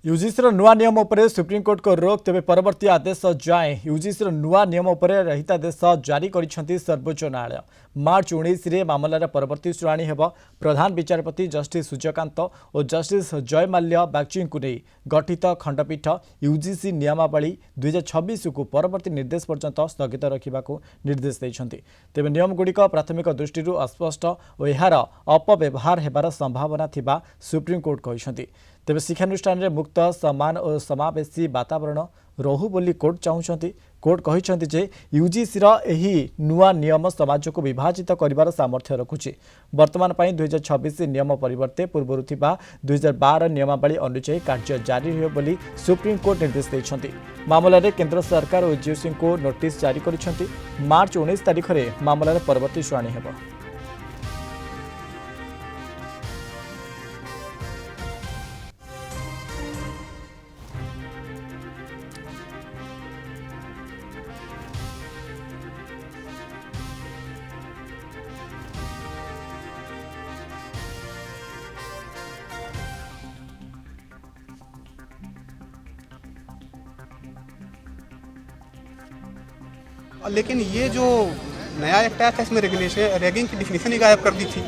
UGC नुआ नियम उपरे सुप्रीमकोर्ट को रोक तेज परवर्ती आदेश जाए यूजीसी नुआ नियम उपरे रहितादेश जारी करिसेंति सर्वोच्च न्यायालय। मार्च 19 मामलार परवर्ती शुणाणी हेब। प्रधान विचारपति जस्टिस सूर्यकांत और जस्टिस जयमाल्य बागची को नहीं गठित खंडपीठ यूजीसी नियमावली 2026 को परवर्ती निर्देश पर्यंत स्थगित रखा निर्देश देते। तेज नियमगुड़िक प्राथमिक दृष्टि अस्पष्ट और यार अपव्यवहार होबार संभावना थिबा सुप्रीमकोर्ट कहते। तेज शिक्षानुष्ठान में मुक्त समान और समावेशी वातावरण रहू बोली कोर्ट चाहते। कोर्ट कहते जे यूजीसी एही नुआ नियम समाज को विभाजित करिवार सामर्थ्य रखुछि। वर्तमान पर 2026 नियम परिवर्ते पूर्व 2012 नियमावली अनुଯାयी कार्य जारी रहिब बोली सुप्रीमकोर्ट निर्देश देछन्ति। मामला रे केंद्र सरकार और यूजीसी को नोटिस जारी करिसेंति। मार्च 19 तारिख में मामलार परवर्ती शुणाणी हेब। लेकिन ये जो नया एक्ट आया था इसमें रेगुलेशन रैगिंग की डिफिनीशन ही गायब कर दी थी।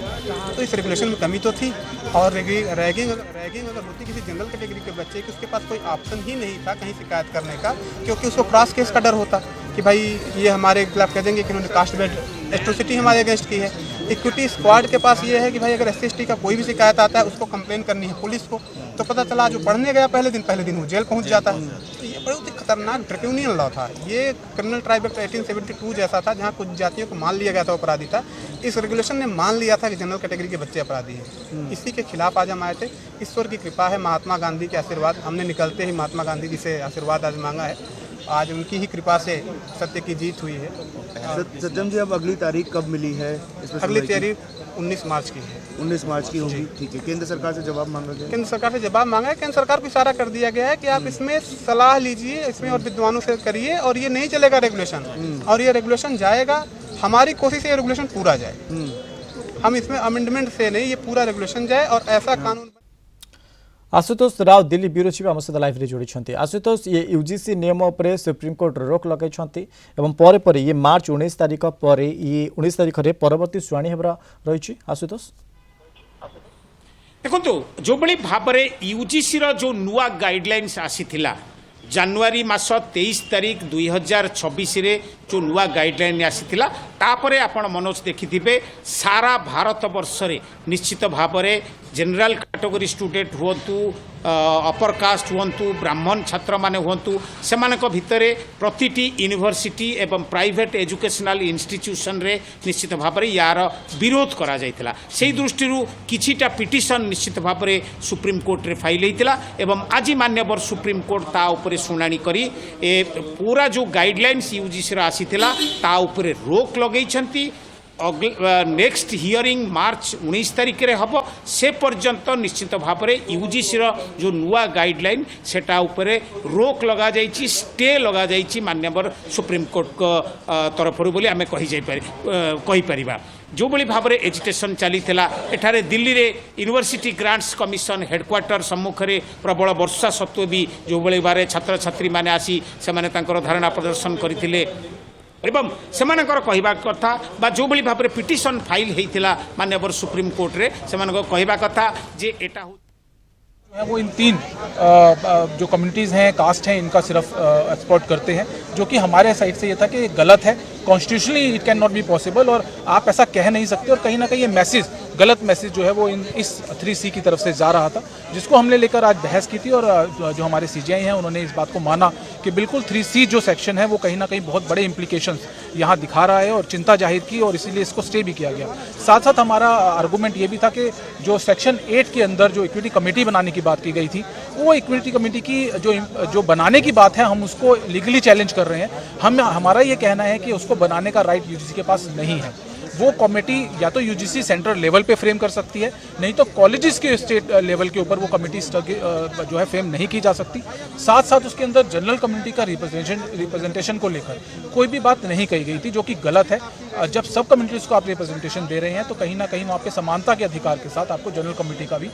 तो इस रेगुलेशन में कमी तो थी। और रैगिंग अगर होती किसी जनरल कैटेगरी के बच्चे की, उसके पास कोई ऑप्शन ही नहीं था कहीं शिकायत करने का, क्योंकि उसको क्रॉस केस का डर होता कि भाई ये हमारे खिलाफ कह देंगे कि उन्होंने कास्ट बेस्ड एट्रोसिटी हमारे अगेंस्ट की है। इक्विटी स्क्वाड के पास ये है कि भाई अगर SC/ST का कोई भी शिकायत आता है उसको कंप्लेन करनी है पुलिस को। तो पता चला जो पढ़ने गया पहले दिन वो जेल पहुंच जाता है। तो ये बहुत ही खतरनाक ड्रैकोनियन लॉ था। ये क्रिमिनल ट्राइब एक्ट 1872 जैसा था, जहाँ कुछ जातियों को मान लिया गया था अपराधी था। इस रेगुलेशन ने मान लिया था कि जनरल कैटेगरी के बच्चे अपराधी हैं। इसी के खिलाफ आज हम आए थे। ईश्वर की कृपा है, महात्मा गांधी के आशीर्वाद, हमने निकलते ही महात्मा गांधी जी से आशीर्वाद आज मांगा है। आज उनकी ही कृपा से सत्य की जीत हुई है। सज्जन जी, अब अगली तारीख कब मिली है? अगली तारीख 19 मार्च की है। 19 मार्च की होगी, ठीक है। केंद्र सरकार से जवाब मांगा गया? केंद्र सरकार से जवाब मांगा है। केंद्र सरकार को इशारा कर दिया गया है कि आप इसमें सलाह लीजिए, इसमें और विद्वानों से करिए, और ये नहीं चलेगा रेगुलेशन। और ये रेगुलेशन जाएगा, हमारी कोशिश है ये रेगुलेशन पूरा जाए। हम इसमें अमेंडमेंट से नहीं, ये पूरा रेगुलेशन जाए और ऐसा कानून। आशुतोष राव दिल्ली ब्यूरो चीफ आम सहित लाइव रे जोड़ी। आशुतोष, ये यूजीसी नियम उपर सुप्रीमकोर्ट रोक लगे पर ये मार्च 19 तारिख पर ये 19 तारिख में परवर्ती शुणाणी हेबार रही। आशुतोष देखो जो बड़ी भाव में यूजीसी जो नुआ गाइडलाइंस आसी जनवरी मास 23 तारिख 2026 रे जो नुआ गाइडलाइन आसीथिला तापरे आपण मनोज देखिथिबे सारा भारत वर्ष रे निश्चित भाव में जनरल कैटेगरी स्टूडेंट हुंतु, अपर कास्ट हुंतु, ब्राह्मण छात्र माने हुंतु, सेमानक भितरे प्रतिटी यूनिवर्सिटी एवं प्राइवेट एजुकेशनल इंस्टीट्यूशन रे निश्चित भाव में यार विरोध करा जायतिला। सेही दृष्टि किछिटा पिटिशन निश्चित भाव में सुप्रीम कोर्ट रे फाइल होइतिला एवं आज मान्यवर सुप्रीम कोर्ट ता उपरे शुणाणी करी पूरा जो गाइडलाइंस यूजीसी रा आसीथिला ता उपरे रोक लगैछंती। नेक्स्ट हियरिंग मार्च 19 तारिख रे हबो। से पर्यंत निश्चित भाव में यूजीसी जो नुआ गाइडलाइन सेटा उपरे रोक लगा जाइछि, स्टे लगा जाइछि मान्यवर सुप्रीम कोर्ट को तरफ बोली आमे कहि परिबा। जो बड़ी भाव में एजुकेशन चली एठारे दिल्ली रे यूनिवर्सिटी ग्रांट्स कमिशन हेडक्वार्टर सम्मुख में प्रबल वर्षा सत्वे भी जो बड़ी बारे छात्र छात्री माने आसी से धारणा प्रदर्शन करथिले एवं सेमानकर कहवा कथा बा जो बड़ी भाव में पिटिशन फाइल होता माननीय सुप्रीम कोर्ट रे सेमानकर कहवा कथा जे एटा है वो इन तीन जो कम्युनिटीज़ हैं, कास्ट हैं, इनका सिर्फ एक्सप्लॉइट करते हैं, जो कि हमारे साइड से ये था कि गलत है। Constitutionally it can not be possible और आप ऐसा कह नहीं सकते। और कहीं ना कहीं ये मैसेज, गलत मैसेज जो है वो इस 3C की तरफ से जा रहा था, जिसको हमने लेकर आज बहस की थी। और जो हमारे CJI हैं उन्होंने इस बात को माना कि बिल्कुल 3C जो सेक्शन है वो कहीं ना कहीं बहुत बड़े इम्प्लीकेशंस यहाँ दिखा रहा है और चिंता जाहिर की, और इसीलिए इसको स्टे भी किया गया। साथ साथ हमारा आर्गूमेंट ये भी था कि जो सेक्शन 8 के अंदर जो इक्विटी कमेटी बनाने की बात की गई थी, वो इक्विटी कमेटी की जो बनाने की बात है, हम उसको लीगली चैलेंज कर रहे हैं। हमारा ये कहना है कि उसको बनाने का राइट यूजीसी के पास नहीं है। वो कमेटी या तो यूजीसी सेंट्रल लेवल पे फ्रेम कर सकती है, नहीं तो कॉलेजेस के स्टेट लेवल के ऊपर वो कमेटी जो है फ्रेम नहीं की जा सकती। साथ साथ उसके अंदर जनरल कम्युनिटी का रिप्रेजेंटेशन को लेकर कोई भी बात नहीं कही गई थी, जो कि गलत है। जब सब कम्युनिटीज़ को आप रिप्रेजेंटेशन दे रहे हैं तो कहीं ना कहीं वहाँ पे समानता के अधिकार के साथ आपको जनरल कमेटी का भी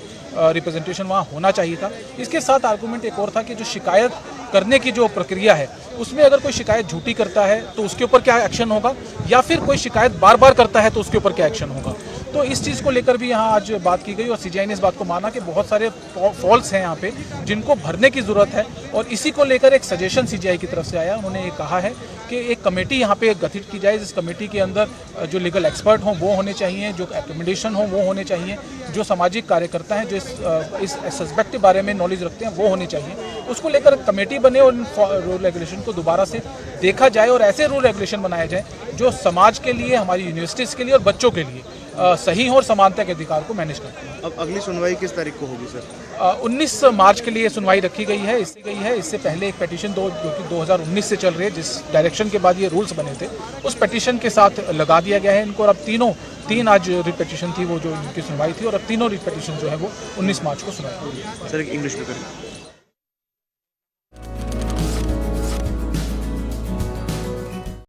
रिप्रेजेंटेशन वहाँ होना चाहिए था। इसके साथ आर्गूमेंट एक और था कि जो शिकायत करने की जो प्रक्रिया है उसमें अगर कोई शिकायत झूठी करता है तो उसके ऊपर क्या एक्शन होगा, या फिर कोई शिकायत बार बार करता है तो उसके ऊपर क्या एक्शन होगा। तो इस चीज़ को लेकर भी यहाँ आज बात की गई और सीजीआई ने इस बात को माना कि बहुत सारे फॉल्स हैं यहाँ पे जिनको भरने की ज़रूरत है, और इसी को लेकर एक सजेशन सीजीआई की तरफ से आया। उन्होंने ये कहा है कि एक कमेटी यहाँ पे गठित की जाए, जिस कमेटी के अंदर जो लीगल एक्सपर्ट हों वो होने चाहिए, जो एकोमोडेशन हों वो होने चाहिए, जो सामाजिक कार्यकर्ता हैं जो इस सस्पेक्ट के बारे में नॉलेज रखते हैं वो होने चाहिए। उसको लेकर कमेटी बने और रूल रेगुलेशन को दोबारा से देखा जाए और ऐसे रूल रेगुलेशन बनाए जाए जो समाज के लिए, हमारी यूनिवर्सिटीज़ के लिए और बच्चों के लिए सही हो और समानता के अधिकार को मैनेज करते हैं। अब अगली सुनवाई किस तारीख को होगी सर? 19 मार्च के लिए सुनवाई रखी गई है। इससे पहले एक पेटिशन जो कि 2019 से चल रही है, जिस डायरेक्शन के बाद ये रूल्स बने थे, उस पेटिशन के साथ लगा दिया गया है इनको। और अब तीन आज रिट पेटिशन थी वो जो इनकी सुनवाई थी, और अब तीनों रिट पेटिशन जो है वो 19 मार्च को सुनवाई होगी। सर इंग्लिश में करें।